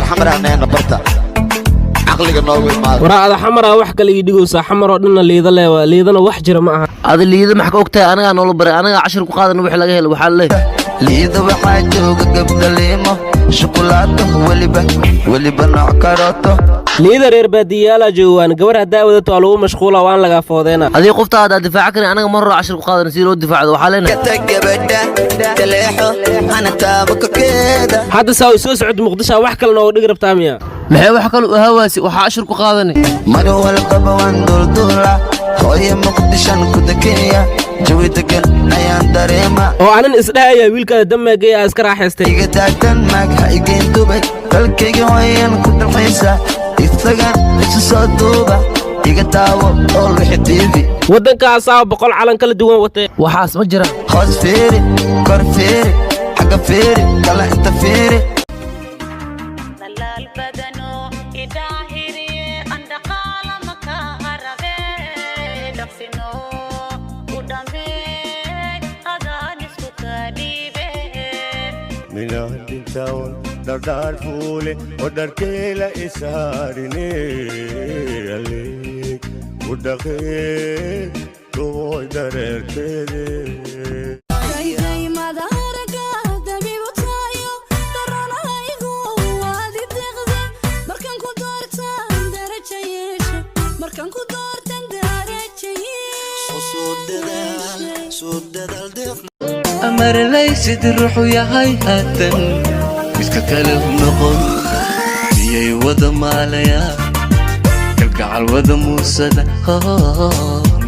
الحمر أنا نبرتها عقلي النووي ما ورا هذا حمرة وحكة اللي يدقوا حمرة ودنا اللي يضل وحجر معها هذا اللي إذا محك وقتها أنا نقول بري أنا 10 قاعد نروح لقيه اللي وحال ليه اللي إذا وحاجه قبل ليمه شوكولاتة واللي بنوع كاروتة ليدا رير باديالا جوان قبرها داودة على مشغولة وان لقى فوضينا هذه قفت هذا دفاعك أنا مرة 10 قاعد نسير الدفاع وحالنا هذا سوي سعود مقدشة وحكة لنا ونقرب تامية maxay wax kale u hawaasi waxa 10 ku qaadanay maro wal qaban durdura hooyo muqdishan ku dakeeya jawi degan ayaan dareema oo aanan isdhaaya wiilka damagay iska raaxaystay iga taagtan mag ha igeen dubay dalkayga hooyan ku dalxiisa isaga isu soo duuba iga daawo oo wixii TV wadankaas ah 100 calan kala duwan watay waxaas ma jira hoos fiiri kor fiiri xaga fiiri kala inta fiiri من أهل تاون دار فولي ودار كيلا إساريني عليك ودخيل روي دار كيلي أمر ليس الروح يا هيئة يستكلم نقول يا ودا ماليا كالقع الودا موسدا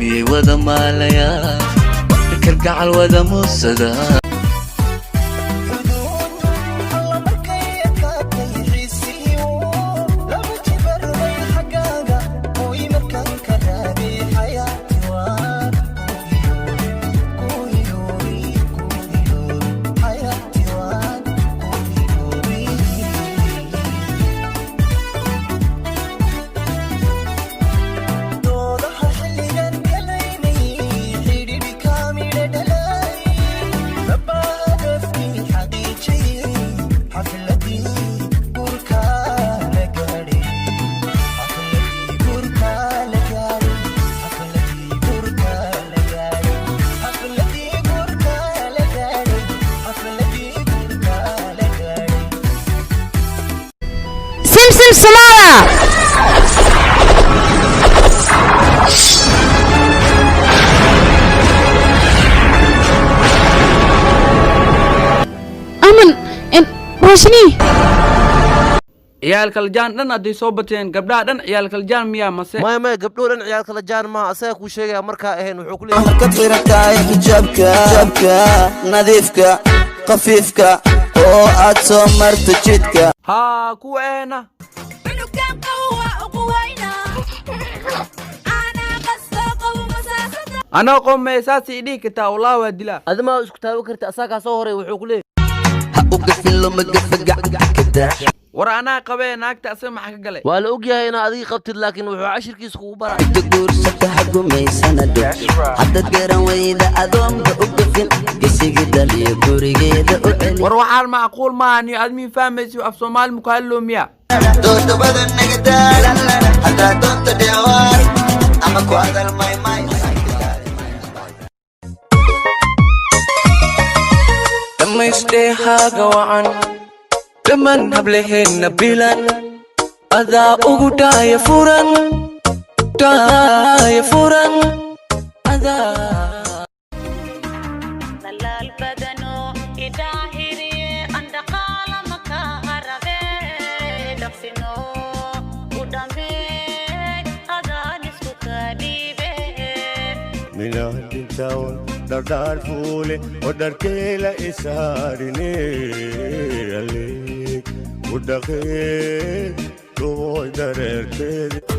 يا ودا ماليا كالقع الودا موسدا سمسم سمارة أمن إن روشني ciyaalka lajaan dhan haday soo bateen gabdhaha dhan ciyaalka lajaan miyaa mase ما gabdho dhan ciyaalka la jaan ma asaga ku sheegaya marka ahayn wuxuu ku leeyahay marka tirataay hijabka nadiifka qafiifka oo aad soo marto jidka haa kuweena أنا قوم أساسي إليك تا والله ودلا هذا ما isku taaban karta asaga soo horay wuxuu ku leeyahay ha u gafin lama gafaga war anaa qabee naagta asag maxaa ka galay waa la og yahay inaad adiga qabtid laakiin wuxuu cashirkiisa kugu baray guursata ha gumaysana hadda garan weyda adoonka u gafin gesiga daliyo gurigeeda u celi war waxaan macquul maaha niyo admiin fahmaysi af soomaali muku hadloo miya doonta badan naga daalan haddaa doonta dheewaay ama ku hadal maymay dhammaystehaaga wacan dhammaan hableheenna bilan adaa ugu dhaaya furan من أهل تاون دار فولي ودار كيلا إساريني عليك ودخيل روي دار كيلي